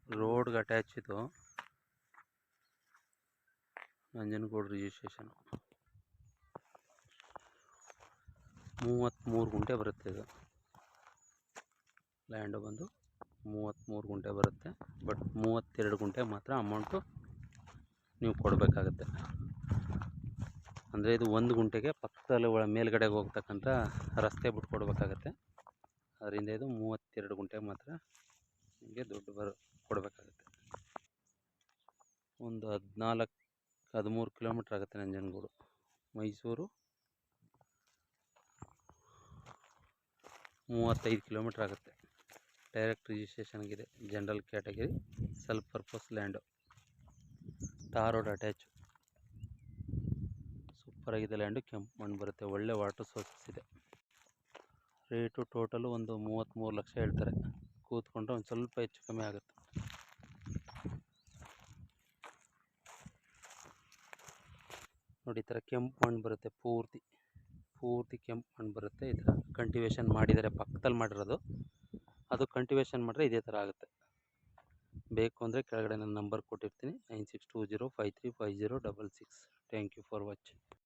ರೋಡ್ಗೆ ಅಟ್ಯಾಚ್ ಇದು ನಂಜನಗೂಡು ರಿಜಿಸ್ಟ್ರೇಷನ್. 33 ಗುಂಟೆ ಬರುತ್ತೆ ಇದು ಲ್ಯಾಂಡು ಬಂದು 33 ಗುಂಟೆ ಬರುತ್ತೆ. ಬಟ್ 32 ಗುಂಟೆ ಮಾತ್ರ ಅಮೌಂಟು ನೀವು ಕೊಡಬೇಕಾಗತ್ತೆ. ಅಂದರೆ ಇದು 1 ಗುಂಟೆಗೆ ಪಕ್ಕದಲ್ಲಿ ಮೇಲ್ಗಡೆಗೆ ಹೋಗ್ತಕ್ಕಂಥ ರಸ್ತೆ ಬಿಟ್ಟು ಕೊಡಬೇಕಾಗತ್ತೆ. ಅದರಿಂದ ಇದು 32 ಗುಂಟೆ ಮಾತ್ರ ನಿಮಗೆ ದುಡ್ಡು ಕೊಡಬೇಕಾಗತ್ತೆ. ಒಂದು 14-13 ಕಿಲೋಮೀಟ್ರ್ ಆಗುತ್ತೆ ನಂಜನಗೂಡು. ಮೈಸೂರು 35 ಕಿಲೋಮೀಟ್ರ್ ಆಗುತ್ತೆ. ಡೈರೆಕ್ಟ್ ರಿಜಿಸ್ಟ್ರೇಷನ್ಗಿದೆ. General category, self purpose land, tar road attach. ಸೂಪರಾಗಿದೆ ಲ್ಯಾಂಡು. ಕೆಂಪು ಮಣ್ಣು ಬರುತ್ತೆ. ಒಳ್ಳೆ ವಾಟರ್ ಸೋರ್ಸಸ್ ಇದೆ. ರೇಟು ಟೋಟಲು ಒಂದು 33 ಲಕ್ಷ ಹೇಳ್ತಾರೆ. ಕೂತ್ಕೊಂಡ್ರೆ ಒಂದು ಸ್ವಲ್ಪ ಹೆಚ್ಚು ಕಮ್ಮಿ ಆಗುತ್ತೆ. ನೋಡಿ, ಈ ಥರ ಕೆಂಪು ಮಣ್ಣು ಬರುತ್ತೆ. ಪೂರ್ತಿ ಕೆಂಪು ಮಣ್ಣು ಬರುತ್ತೆ. ಈ ಥರ ಕಲ್ಟಿವೇಷನ್ ಮಾಡಿದ್ದಾರೆ. ಪಕ್ಕದಲ್ಲಿ ಮಾಡಿರೋದು ಅದು ಕಲ್ಟಿವೇಷನ್ ಮಾಡಿದ್ರೆ ಇದೇ ಥರ ಆಗುತ್ತೆ. ಬೇಕು ಅಂದರೆ ಕೆಳಗಡೆ ನನ್ನ ನಂಬರ್ ಕೊಟ್ಟಿರ್ತೀನಿ, 9620535066. Thank you for watching.